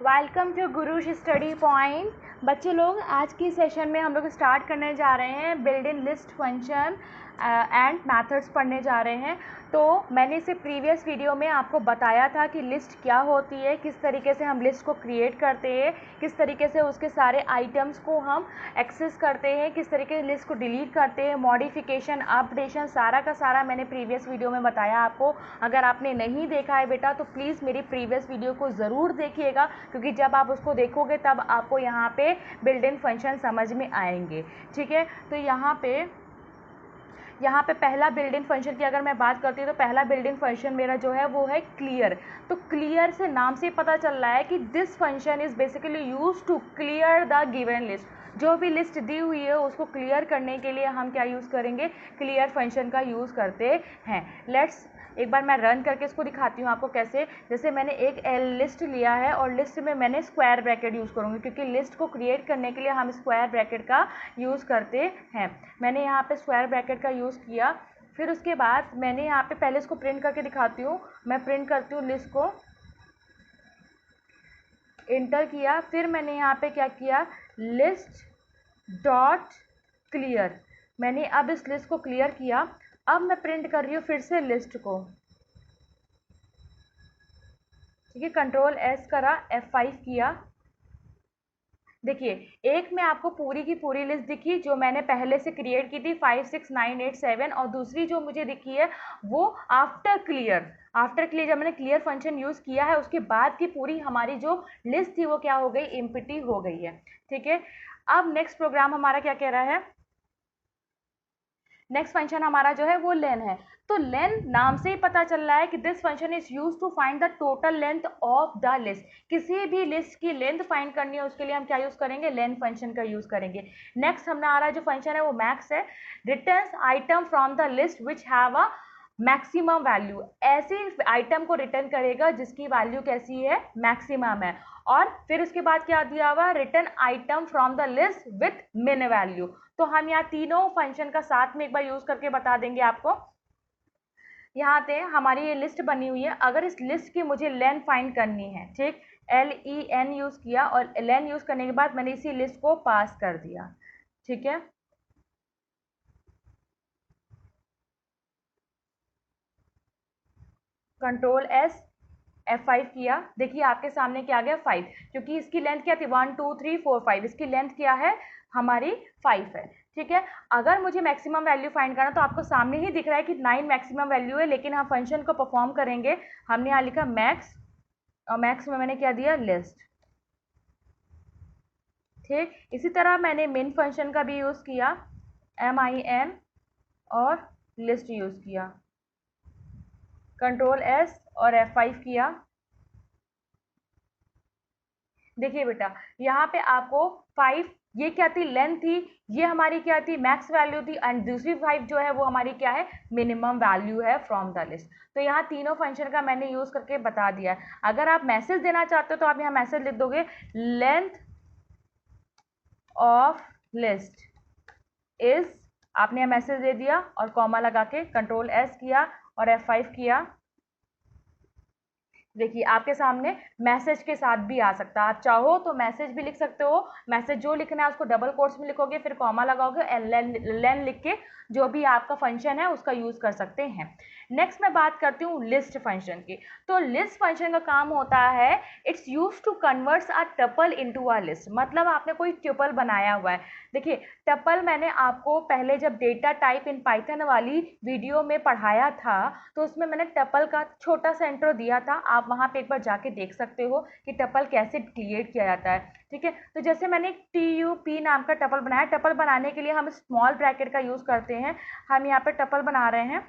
Welcome to Gurush study point. बच्चे लोग, आज की सेशन में हम लोग स्टार्ट करने जा रहे हैं build in list function and methods पढ़ने जा रहे हैं। तो मैंने इसे प्रीवियस वीडियो में आपको बताया था कि लिस्ट क्या होती है, किस तरीके से हम लिस्ट को क्रिएट करते हैं, किस तरीके से उसके सारे आइटम्स को हम एक्सेस करते हैं, किस तरीके से लिस्ट को डिलीट करते हैं, मॉडिफिकेशन, अपडेशन, सारा का सारा मैंने प्रीवियस वीडियो में बताया आपको। अगर आपने नहीं देखा है बेटा तो प्लीज़ मेरी प्रीवियस वीडियो को ज़रूर देखिएगा, क्योंकि जब आप उसको देखोगे तब आपको यहाँ पे बिल्ड इन फंक्शन समझ में आएंगे। ठीक है, तो यहाँ पे पहला बिल्ड इन फंक्शन की अगर मैं बात करती हूँ तो पहला बिल्ड इन फंक्शन मेरा जो है वो है क्लियर। तो क्लियर से नाम से पता चल रहा है कि this function is basically use to clear the given list. जो भी लिस्ट दी हुई है उसको क्लियर करने के लिए हम क्या यूज़ करेंगे, क्लियर फंक्शन का यूज़ करते हैं। लेट्स एक बार मैं रन करके इसको दिखाती हूँ आपको कैसे। जैसे मैंने एक लिस्ट लिया है और लिस्ट में मैंने स्क्वायर ब्रैकेट यूज़ करूँगी, क्योंकि लिस्ट को क्रिएट करने के लिए हम स्क्वायर ब्रैकेट का यूज़ करते हैं। मैंने यहाँ पे स्क्वायर ब्रैकेट का यूज़ किया। फिर उसके बाद मैंने यहाँ पे पहले इसको प्रिंट करके दिखाती हूँ। मैं प्रिंट करती हूँ, लिस्ट को इंटर किया, फिर मैंने यहाँ पे क्या किया, लिस्ट डॉट क्लियर। मैंने अब इस लिस्ट को क्लियर किया। अब मैं प्रिंट कर रही हूँ फिर से लिस्ट को। ठीक है, कंट्रोल एस करा, F5 किया। देखिए, एक में आपको पूरी की पूरी लिस्ट दिखी जो मैंने पहले से क्रिएट की थी 5 6 9 8 7, और दूसरी जो मुझे दिखी है वो आफ्टर क्लियर जब मैंने क्लियर फंक्शन यूज़ किया है उसके बाद की पूरी हमारी जो लिस्ट थी वो क्या हो गई, एम्प्टी हो गई है। ठीक है, अब नेक्स्ट प्रोग्राम हमारा क्या कह रहा है, नेक्स्ट फंक्शन हमारा जो है वो लेन है। तो लेन नाम से ही पता चल रहा है कि this function is use to find the total length of the list. किसी भी लिस्ट की लेंथ फाइंड करनी है उसके लिए हम क्या यूज करेंगे, लेन फंक्शन का यूज करेंगे। नेक्स्ट हमारा जो फंक्शन है वो मैक्स है। Returns item from the list which have a maximum value. ऐसे आइटम को रिटर्न करेगा जिसकी वैल्यू कैसी है, मैक्सिमम है। और फिर उसके बाद क्या दिया हुआ, return item from the list with मिन वैल्यू। तो हम यहाँ तीनों फंक्शन का साथ में एक बार यूज करके बता देंगे आपको। यहाँ पे हमारी ये लिस्ट बनी हुई है। अगर इस लिस्ट की मुझे लेन फाइंड करनी है, ठीक, LEN यूज किया और लेन यूज करने के बाद मैंने इसी लिस्ट को पास कर दिया। ठीक है, कंट्रोल एस F5 किया। देखिए आपके सामने क्या आ गया, 5, क्योंकि इसकी लेंथ क्या थी, 1 2 3 4 5, इसकी लेंथ क्या है हमारी 5 है। ठीक है, अगर मुझे मैक्सिमम वैल्यू फाइंड करना तो आपको सामने ही दिख रहा है कि 9 मैक्सिमम वैल्यू है, लेकिन हम फंक्शन को परफॉर्म करेंगे। हमने यहाँ लिखा मैक्स, और मैक्स में मैंने क्या दिया, लिस्ट। ठीक, इसी तरह मैंने मिन फंक्शन का भी यूज़ किया, MIN, और लिस्ट यूज़ किया, कंट्रोल एस और F5 किया। देखिए बेटा, यहाँ पे आपको 5, ये क्या थी, लेंथ थी, ये हमारी क्या थी, मैक्स वैल्यू थी, एंड दूसरी 5 जो है वो हमारी क्या है, मिनिमम वैल्यू है फ्रॉम द लिस्ट। तो यहाँ तीनों फंक्शन का मैंने यूज करके बता दिया है। अगर आप मैसेज देना चाहते हो तो आप यहाँ मैसेज लिख दोगे, लेंथ ऑफ लिस्ट इज, आपने यहाँ मैसेज दे दिया और कॉमा लगा के कंट्रोल एस किया और F5 किया। देखिए आपके सामने मैसेज के साथ भी आ सकता है, आप चाहो तो मैसेज भी लिख सकते हो। मैसेज जो लिखना है उसको डबल कोट्स में लिखोगे, फिर कॉमा लगाओगे, लेन लिख के जो भी आपका फंक्शन है उसका यूज कर सकते हैं। नेक्स्ट मैं बात करती हूँ लिस्ट फंक्शन की। तो लिस्ट फंक्शन का काम होता है, it's use to converts a tuple into a list. मतलब आपने कोई ट्यूपल बनाया हुआ है। देखिए, टपल मैंने आपको पहले जब डेटा टाइप इन पाइथन वाली वीडियो में पढ़ाया था तो उसमें मैंने टपल का छोटा सा इंट्रो दिया था, आप वहाँ पे एक बार जाके देख सकते हो कि टपल कैसे क्रिएट किया जाता है। ठीक है, तो जैसे मैंने एक TUP नाम का टपल बनाया। टपल बनाने के लिए हम स्मॉल ब्रैकेट का यूज़ करते हैं। हम यहाँ पे टपल बना रहे हैं।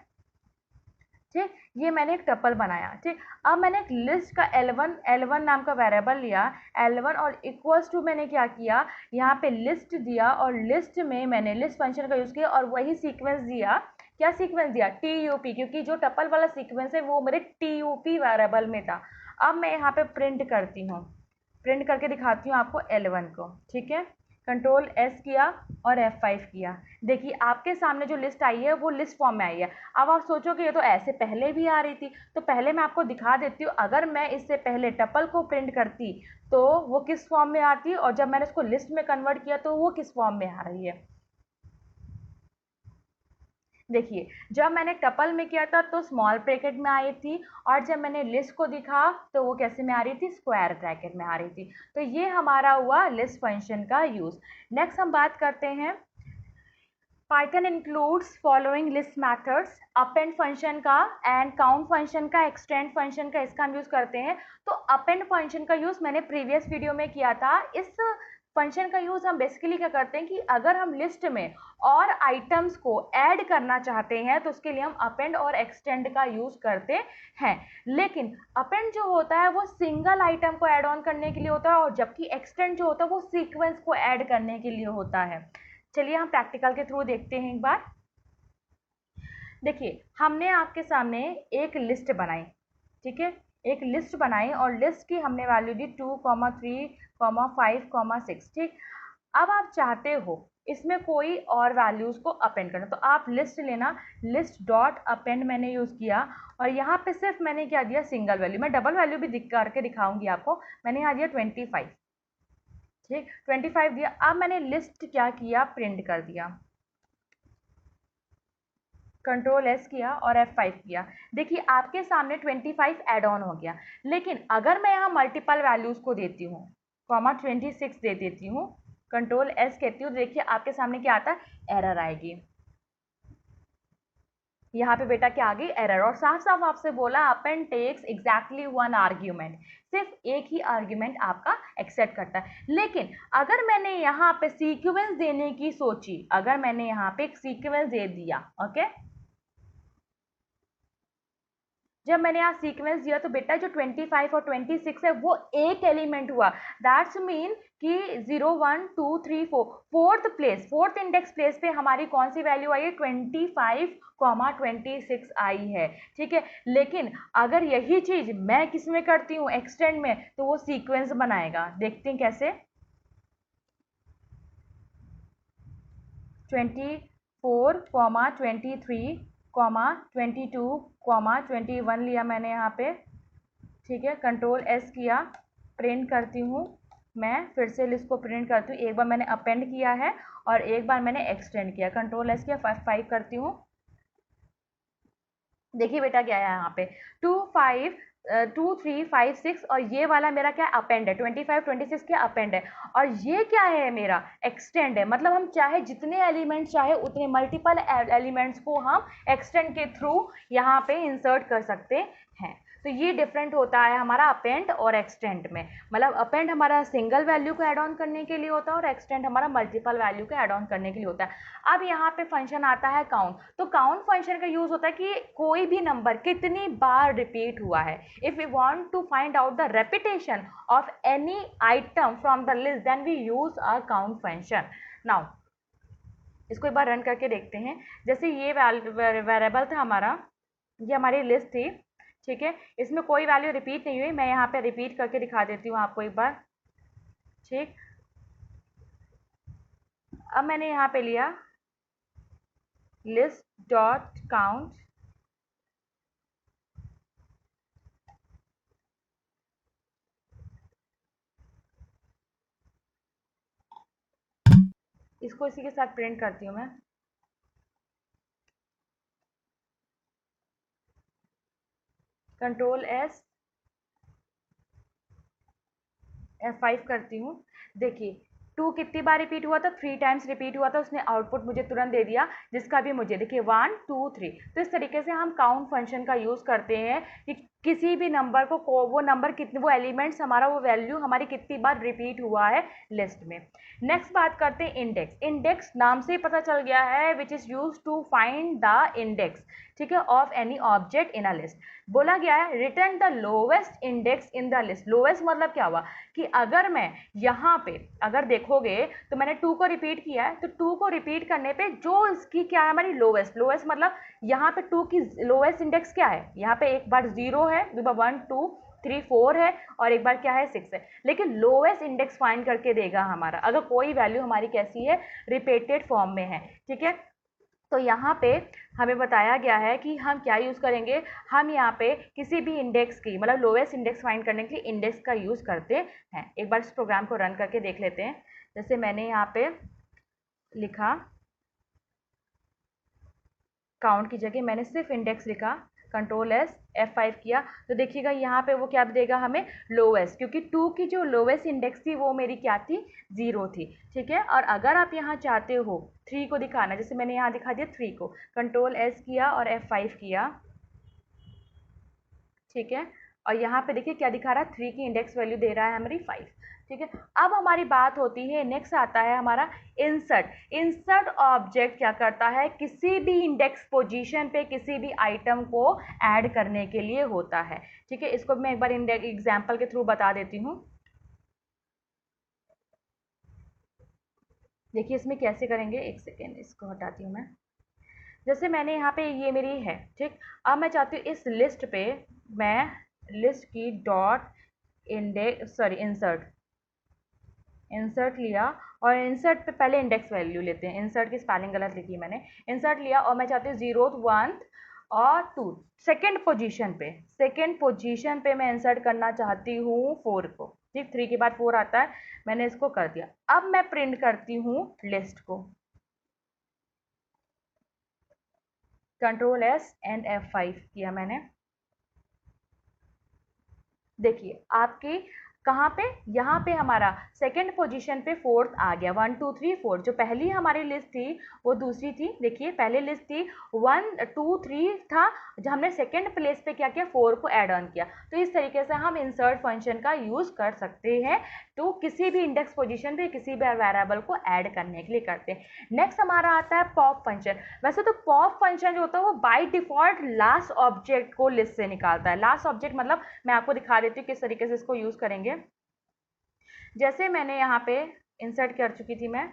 ठीक, ये मैंने एक टपल बनाया। ठीक, अब मैंने एक लिस्ट का L1 नाम का वेरिएबल लिया, L1 और इक्वल्स टू मैंने क्या किया, यहाँ पे लिस्ट दिया और लिस्ट में मैंने लिस्ट फंक्शन का यूज़ किया और वही सीक्वेंस दिया। क्या सीक्वेंस दिया, TUP, क्योंकि जो टपल वाला सीक्वेंस है वो मेरे TUP वेरिएबल में था। अब मैं यहाँ पे प्रिंट करती हूँ, प्रिंट करके दिखाती हूँ आपको L1 को। ठीक है, कंट्रोल एस किया और F5 किया। देखिए आपके सामने जो लिस्ट आई है वो लिस्ट फॉर्म में आई है। अब आप सोचोगे ये तो ऐसे पहले भी आ रही थी, तो पहले मैं आपको दिखा देती हूँ। अगर मैं इससे पहले टपल को प्रिंट करती तो वो किस फॉर्म में आती, और जब मैंने इसको लिस्ट में कन्वर्ट किया तो वो किस फॉर्म में आ रही है। देखिए जब मैंने टपल में किया था तो स्मॉल ब्रैकेट में आई थी, और जब मैंने लिस्ट को दिखा तो वो कैसे में आ रही थी, स्क्वायर ब्रैकेट में आ रही थी। तो ये हमारा हुआ लिस्ट फंक्शन का यूज़। नेक्स्ट हम बात करते हैं Python includes following list methods, append function का एंड काउंट फंक्शन का, एक्सटेंड फंक्शन का, इसका हम यूज़ करते हैं। तो अपेंड फंक्शन का यूज़ मैंने प्रीवियस वीडियो में किया था। इस फंक्शन का यूज़ हम बेसिकली क्या करते हैं कि अगर हम लिस्ट में और आइटम्स को ऐड करना चाहते हैं तो उसके लिए हम अपेंड और एक्सटेंड का यूज़ करते हैं। लेकिन अपेंड जो होता है वो सिंगल आइटम को ऐड ऑन करने के लिए होता है, और जबकि एक्सटेंड जो होता है वो सीक्वेंस को ऐड करने के लिए होता है। चलिए हम प्रैक्टिकल के थ्रू देखते हैं एक बार। देखिए हमने आपके सामने एक लिस्ट बनाई, ठीक है, एक लिस्ट बनाई और लिस्ट की हमने वैल्यू दी 2, 3, 5, 6, ठीक। अब आप चाहते हो इसमें कोई और वैल्यूज़ को अपेंड करना, तो आप लिस्ट लेना, लिस्ट डॉट अपेंड मैंने यूज़ किया, और यहाँ पे सिर्फ मैंने क्या दिया, सिंगल वैल्यू। मैं डबल वैल्यू भी करके दिखाऊंगी आपको। मैंने यहाँ दिया 25, ठीक, 25 दिया। अब मैंने लिस्ट क्या किया, प्रिंट कर दिया, कंट्रोल एस किया और F5 किया। देखिए आपके सामने 25 एड ऑन हो गया। लेकिन अगर मैं यहाँ मल्टीपल वैल्यूज़ को देती हूँ, 26 दे देती हूँ, कंट्रोल एस कहती हूँ, देखिए आपके सामने क्या आता है, एरर आएगी। यहाँ पे बेटा क्या आ गई, एरर। और साफ साफ आपसे बोला अपेंड टेक्स एग्जैक्टली 1 आर्ग्यूमेंट, सिर्फ एक ही आर्ग्यूमेंट आपका एक्सेप्ट करता है। लेकिन अगर मैंने यहाँ पे सीक्वेंस देने की सोची, अगर मैंने यहाँ पे एक सीक्वेंस दे दिया, ओके, जब मैंने यहाँ सीक्वेंस दिया तो बेटा जो 25 और 26 है वो एक एलिमेंट हुआ। दैट्स मीन कि 0, 1, 2, 3, 4, fourth place, fourth index place पे हमारी कौन सी वैल्यू आई है, 25, 26 आई है, ठीक है। लेकिन अगर यही चीज मैं किस में करती हूँ, एक्सटेंड में, तो वो सीक्वेंस बनाएगा। देखते हैं कैसे। 24, 23, 22, 21 लिया मैंने यहाँ पे, ठीक है। कंट्रोल एस किया, प्रिंट करती हूँ। मैं फिर से लिस्ट को प्रिंट करती हूँ। एक बार मैंने अपेंड किया है और एक बार मैंने एक्सटेंड किया। कंट्रोल एस किया, 5 करती हूँ। देखिए बेटा क्या है यहाँ पे, 2, 5, 2, 3, 5, 6, और ये वाला मेरा क्या अपेंड है, 25, 26 क्या अपेंड है, और ये क्या है, मेरा एक्सटेंड है। मतलब हम चाहे जितने एलिमेंट्स चाहे उतने मल्टीपल एलिमेंट्स को हम एक्सटेंड के थ्रू यहाँ पे इंसर्ट कर सकते हैं। तो ये डिफरेंट होता है हमारा अपेंड और एक्सटेंड में। मतलब अपेंड हमारा सिंगल वैल्यू को ऐड ऑन करने के लिए होता है और एक्सटेंड हमारा मल्टीपल वैल्यू को ऐड ऑन करने के लिए होता है। अब यहाँ पे फंक्शन आता है काउंट। तो काउंट फंक्शन का यूज होता है कि कोई भी नंबर कितनी बार रिपीट हुआ है। If you want to find out the repetition of any item from the list then we use a count function. Now इसको एक बार रन करके देखते हैं। जैसे ये वेरिएबल था हमारा, ये हमारी लिस्ट थी, ठीक है, इसमें कोई वैल्यू रिपीट नहीं हुई। मैं यहाँ पे रिपीट करके दिखा देती हूँ आपको एक बार, ठीक। अब मैंने यहाँ पे लिया लिस्ट डॉट काउंट, इसको इसी के साथ प्रिंट करती हूँ मैं। कंट्रोल एस, F5 करती हूँ। देखिए 2 कितनी बार रिपीट हुआ था, 3 टाइम्स रिपीट हुआ था। उसने आउटपुट मुझे तुरंत दे दिया, जिसका भी मुझे, देखिए 1, 2, 3। तो इस तरीके से हम काउंट फंक्शन का यूज़ करते हैं कि किसी भी नंबर को वो नंबर कितने, वो एलिमेंट्स हमारा, वो वैल्यू हमारी कितनी बार रिपीट हुआ है लिस्ट में। नेक्स्ट बात करते हैं इंडेक्स। इंडेक्स नाम से ही पता चल गया है, which is use to find the index, ठीक है, of any object in a list. बोला गया है return the lowest index in the list. Lowest मतलब क्या हुआ कि अगर मैं यहाँ पे अगर देखोगे तो मैंने 2 को रिपीट किया है, तो 2 को रिपीट करने पे जो इसकी क्या है, हमारी लोवेस्ट, मतलब यहाँ पे 2 की लोवेस्ट इंडेक्स क्या है, यहाँ पे एक बार 0 है, 1, 2, 3 4 है और एक बार क्या है 6 है, लेकिन लोएस्ट इंडेक्स फाइंड करके देगा हमारा अगर कोई वैल्यू हमारी कैसी है, रिपीटेड फॉर्म में है। ठीक है, तो यहाँ पे हमें बताया गया है कि हम क्या यूज़ करेंगे, हम यहाँ पे किसी भी इंडेक्स की मतलब लोएस्ट इंडेक्स फाइंड करने के लिए इंडेक्स का यूज़ करते हैं। एक बार इस प्रोग्राम को रन करके देख लेते हैं। जैसे मैंने यहाँ पे लिखा काउंट की जगह मैंने सिर्फ इंडेक्स लिखा, कंट्रोल एस F5 किया, तो देखिएगा यहाँ पे वो क्या देगा हमें, लोएस्ट, क्योंकि 2 की जो लोएस्ट इंडेक्स थी वो मेरी क्या थी, 0 थी। ठीक है, और अगर आप यहाँ चाहते हो 3 को दिखाना, जैसे मैंने यहाँ दिखा दिया 3 को, कंट्रोल एस किया और F5 किया। ठीक है, और यहाँ पे देखिए क्या दिखा रहा है, 3 की इंडेक्स वैल्यू दे रहा है हमारी 5। ठीक है, अब हमारी बात होती है, नेक्स्ट आता है हमारा इंसर्ट। इंसर्ट ऑब्जेक्ट क्या करता है, किसी भी इंडेक्स पोजीशन पे किसी भी आइटम को ऐड करने के लिए होता है। ठीक है, इसको मैं एक बार एग्जाम्पल के थ्रू बता देती हूँ। देखिए इसमें कैसे करेंगे, एक सेकेंड इसको हटाती हूँ मैं। जैसे मैंने यहाँ पे ये मेरी है, ठीक, अब मैं चाहती हूँ इस लिस्ट पे मैं लिस्ट की डॉट इंडेक्स सॉरी इंसर्ट लिया, और इंसर्ट पे पहले इंडेक्स वैल्यू लेते हैं, इंसर्ट की स्पेलिंग गलत लिखी मैंने, इंसर्ट लिया और मैं चाहती हूँ 0th 1th और 2 सेकेंड पोजीशन पे मैं इंसर्ट करना चाहती हूँ 4 को। ठीक, 3 के बाद 4 आता है, मैंने इसको कर दिया। अब मैं प्रिंट करती हूँ लिस्ट को, कंट्रोल एस एंड F5 किया मैंने। देखिए आपकी कहाँ पे, यहाँ पे हमारा सेकंड पोजीशन पे 4th आ गया, 1 2 3 4। जो पहली हमारी लिस्ट थी वो दूसरी थी, देखिए पहले लिस्ट थी 1 2 3 था, जो हमने सेकंड प्लेस पे क्या किया, 4 को ऐड ऑन किया। तो इस तरीके से हम इंसर्ट फंक्शन का यूज़ कर सकते हैं, तो किसी भी इंडेक्स पोजीशन पे किसी भी वेरिएबल को ऐड करने के लिए करते हैं। नेक्स्ट हमारा आता है पॉप फंक्शन। वैसे तो पॉप फंक्शन जो होता है वो बाय डिफॉल्ट लास्ट ऑब्जेक्ट को लिस्ट से निकालता है। लास्ट ऑब्जेक्ट मतलब मैं आपको दिखा देती हूँ किस तरीके से इसको यूज़ करेंगे। जैसे मैंने यहाँ पे इंसर्ट कर चुकी थी मैं,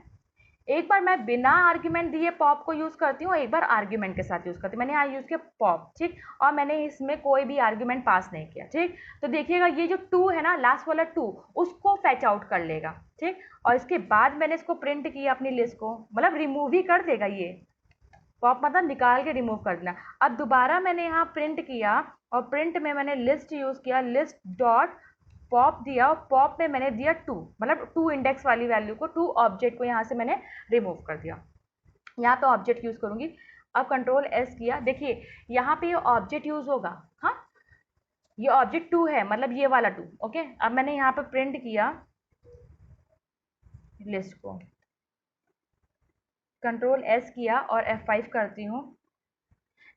एक बार मैं बिना आर्ग्यूमेंट दिए पॉप को यूज़ करती हूँ, एक बार आर्ग्यूमेंट के साथ यूज़ करती हूँ। मैंने यहाँ यूज़ किया पॉप, ठीक, और मैंने इसमें कोई भी आर्ग्यूमेंट पास नहीं किया। ठीक, तो देखिएगा ये जो 2 है ना, लास्ट वाला 2, उसको फैच आउट कर लेगा। ठीक, और इसके बाद मैंने इसको प्रिंट किया अपनी लिस्ट को, मतलब रिमूव ही कर देगा ये, पॉप मतलब निकाल के रिमूव कर देना। अब दोबारा मैंने यहाँ प्रिंट किया और प्रिंट में मैंने लिस्ट यूज़ किया, लिस्ट डॉट पॉप दिया, और पॉप में मैंने दिया 2, मतलब 2 इंडेक्स वाली वैल्यू को, 2 ऑब्जेक्ट को यहाँ से मैंने रिमूव कर दिया। यहाँ पे ऑब्जेक्ट यूज़ करूँगी। अब कंट्रोल एस किया, देखिए यहाँ पे ये ऑब्जेक्ट यूज़ होगा। हाँ, ये ऑब्जेक्ट 2 है, मतलब ये वाला 2। ओके, अब मैंने यहाँ पे प्रिंट किया लिस्ट को, कंट्रोल एस किया और F5 करती हूँ।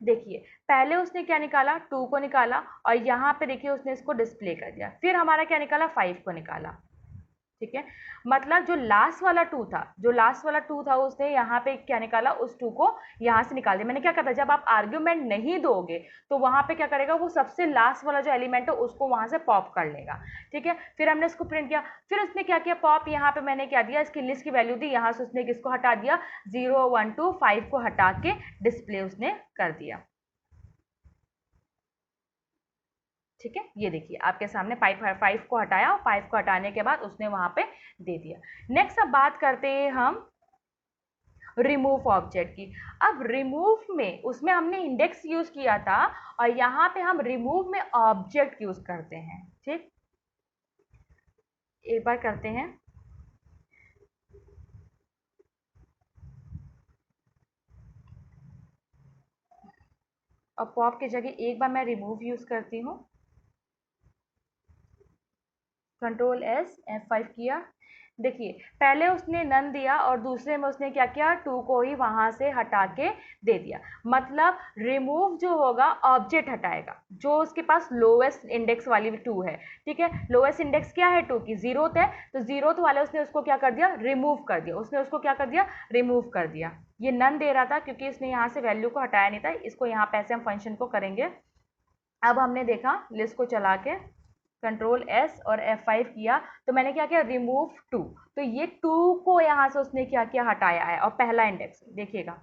देखिए पहले उसने क्या निकाला, 2 को निकाला, और यहाँ पे देखिए उसने इसको डिस्प्ले कर दिया। फिर हमारा क्या निकाला, 5 को निकाला। ठीक है, मतलब जो लास्ट वाला 2 था उसने यहाँ पे क्या निकाला, उस 2 को यहाँ से निकाल दिया। मैंने क्या कहा था, जब आप आर्ग्यूमेंट नहीं दोगे तो वहाँ पे क्या करेगा, वो सबसे लास्ट वाला जो एलिमेंट है उसको वहाँ से पॉप कर लेगा। ठीक है, फिर हमने इसको प्रिंट किया, फिर उसने क्या किया, पॉप यहाँ पे मैंने क्या दिया, इसकी लिस्ट की वैल्यू दी, यहाँ से उसने किसको हटा दिया, 0 1 2 5 को हटा के डिस्प्ले उसने कर दिया। ठीक है, ये देखिए आपके सामने 5 को हटाया, और 5 को हटाने के बाद उसने वहां पे दे दिया। नेक्स्ट अब बात करते हैं हम रिमूव ऑब्जेक्ट की। अब रिमूव में उसमें हमने इंडेक्स यूज किया था, और यहाँ पे हम रिमूव में ऑब्जेक्ट यूज करते हैं। ठीक, एक बार करते हैं। और पॉप की जगह एक बार मैं रिमूव यूज करती हूँ, कंट्रोल एस F5 किया। देखिए पहले उसने नन दिया और दूसरे में उसने क्या किया, 2 को ही वहां से हटा के दे दिया। मतलब रिमूव जो होगा ऑब्जेक्ट हटाएगा जो उसके पास लोएस्ट इंडेक्स वाली 2 है। ठीक है, लोएस्ट इंडेक्स क्या है, 2 की, 0th है, तो 0th वाले उसने उसको क्या कर दिया, रिमूव कर दिया। उसने उसको क्या कर दिया, रिमूव कर दिया। ये नन दे रहा था क्योंकि इसने यहाँ से वैल्यू को हटाया नहीं था, इसको यहाँ पे ऐसे हम फंक्शन को करेंगे। अब हमने देखा लिस्ट को चला के कंट्रोल एस और F5 किया, तो मैंने क्या किया, रिमूव 2, तो ये 2 को यहाँ से उसने क्या किया, हटाया है। और पहला इंडेक्स देखिएगा,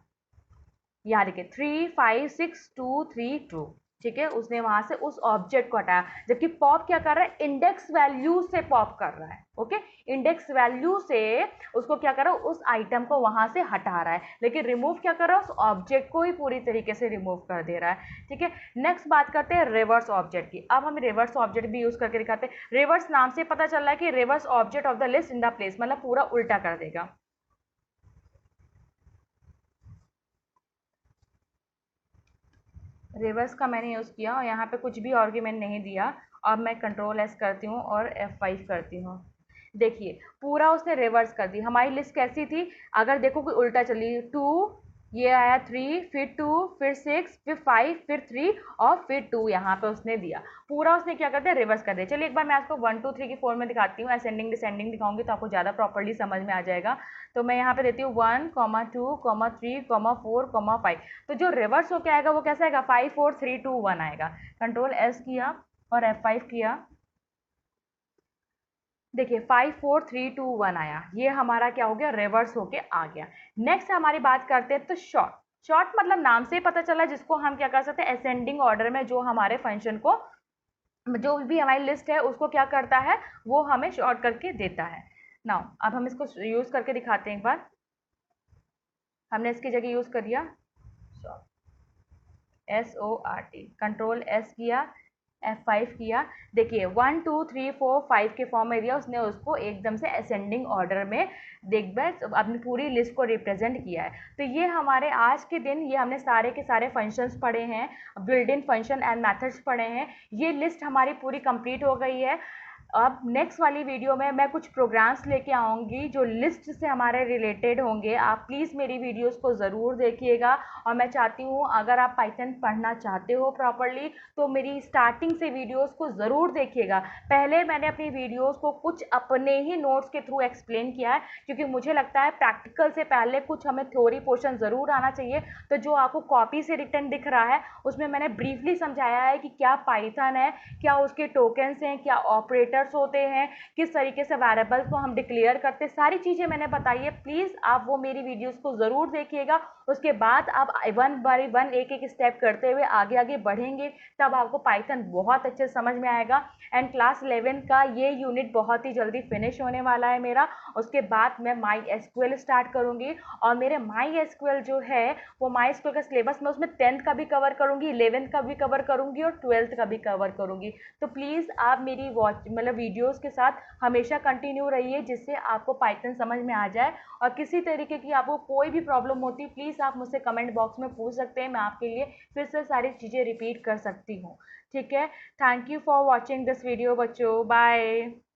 यहाँ देखिए 3 5 6 2 3 2, ठीक है, उसने वहां से उस ऑब्जेक्ट को हटाया, जबकि पॉप क्या कर रहा है, इंडेक्स वैल्यू से पॉप कर रहा है। ओके, इंडेक्स वैल्यू से उसको क्या कर रहा है, उस आइटम को वहां से हटा रहा है, लेकिन रिमूव क्या कर रहा है, उस ऑब्जेक्ट को ही पूरी तरीके से रिमूव कर दे रहा है। ठीक है, नेक्स्ट बात करते हैं रिवर्स ऑब्जेक्ट की। अब हम रिवर्स ऑब्जेक्ट भी यूज करके दिखाते हैं। रिवर्स नाम से पता चल रहा है कि reverse object of the list in the place, मतलब पूरा उल्टा कर देगा। रिवर्स का मैंने यूज़ किया और यहाँ पे कुछ भी आर्ग्यूमेंट नहीं दिया। अब मैं कंट्रोल एस करती हूँ और F5 करती हूँ। देखिए पूरा उसने रिवर्स कर दी। हमारी लिस्ट कैसी थी, अगर देखो कोई उल्टा चली, 2, ये आया 3, फिर 2, फिर 6, फिर 5, फिर 3 और फिर 2 यहाँ पे उसने दिया। पूरा उसने क्या कर दिया, रिवर्स कर दिया। चलिए एक बार मैं आपको 1 2 3 की फॉर्म में दिखाती हूँ, असेंडिंग डिसेंडिंग दिखाऊंगी तो आपको ज़्यादा प्रॉपर्ली समझ में आ जाएगा। तो मैं यहाँ पे देती हूँ 1, 2, 3, 4, 5। तो जो रिवर्स होके आएगा वो कैसा आएगा, 5 4 3 2 1 आएगा। कंट्रोल एस किया और F5 किया, देखिए 5 4 3 2 1 आया। ये हमारा क्या हो गया, रिवर्स होके आ गया। नेक्स्ट हमारी बात करते हैं तो शॉर्ट। शॉर्ट मतलब नाम से ही पता चला, जिसको हम क्या कर सकते हैं, असेंडिंग ऑर्डर में जो हमारे फंक्शन को, जो भी हमारी लिस्ट है उसको क्या करता है, वो हमें शॉर्ट करके देता है। नाउ अब हम इसको यूज करके दिखाते हैं एक बार। हमने इसकी जगह यूज कर दिया SORT, कंट्रोल एस किया, F5 किया। देखिए 1 2 3 4 5 के फॉर्म में दिया उसने, उसको एकदम से असेंडिंग ऑर्डर में देख बैठ अपनी पूरी लिस्ट को रिप्रेजेंट किया है। तो ये हमारे आज के दिन, ये हमने सारे के सारे फंक्शंस पढ़े हैं, built in function and methods पढ़े हैं। ये लिस्ट हमारी पूरी कंप्लीट हो गई है। अब नेक्स्ट वाली वीडियो में मैं कुछ प्रोग्राम्स लेके आऊँगी जो लिस्ट से हमारे रिलेटेड होंगे। आप प्लीज़ मेरी वीडियोस को ज़रूर देखिएगा। और मैं चाहती हूँ अगर आप पाइथन पढ़ना चाहते हो प्रॉपरली तो मेरी स्टार्टिंग से वीडियोस को ज़रूर देखिएगा। पहले मैंने अपनी वीडियोस को कुछ अपने ही नोट्स के थ्रू एक्सप्लेन किया है, क्योंकि मुझे लगता है प्रैक्टिकल से पहले कुछ हमें थ्योरी पोर्शन ज़रूर आना चाहिए। तो जो आपको कॉपी से रिटर्न दिख रहा है उसमें मैंने ब्रीफली समझाया है कि क्या पाइथन है, क्या उसके टोकन्स हैं, क्या ऑपरेटर्स होते हैं, किस तरीके से वेरिएबल्स को हम डिक्लेयर करते हैं, सारी चीज़ें मैंने बताई है। प्लीज़ आप वो मेरी वीडियोस को ज़रूर देखिएगा। उसके बाद आप 1 बाय 1 एक एक स्टेप करते हुए आगे आगे बढ़ेंगे, तब आपको पाइथन बहुत अच्छे से समझ में आएगा। एंड क्लास 11 का ये यूनिट बहुत ही जल्दी फिनिश होने वाला है मेरा। उसके बाद मैं माई एसक्यूएल स्टार्ट करूँगी, और मेरे माई एसक्यूएल जो है वो माई एसक्यूएल का सिलेबस में उसमें 10th का भी कवर करूँगी, 11th का भी कवर करूँगी और 12th का भी कवर करूँगी। तो प्लीज़ आप मेरी मतलब वीडियोस के साथ हमेशा कंटिन्यू रहिए, जिससे आपको पाइथन समझ में आ जाए। और किसी तरीके की आपको कोई भी प्रॉब्लम होती है प्लीज़ आप मुझसे कमेंट बॉक्स में पूछ सकते हैं, मैं आपके लिए फिर से सारी चीज़ें रिपीट कर सकती हूँ। ठीक है, thank you for watching this video बच्चों, बाय।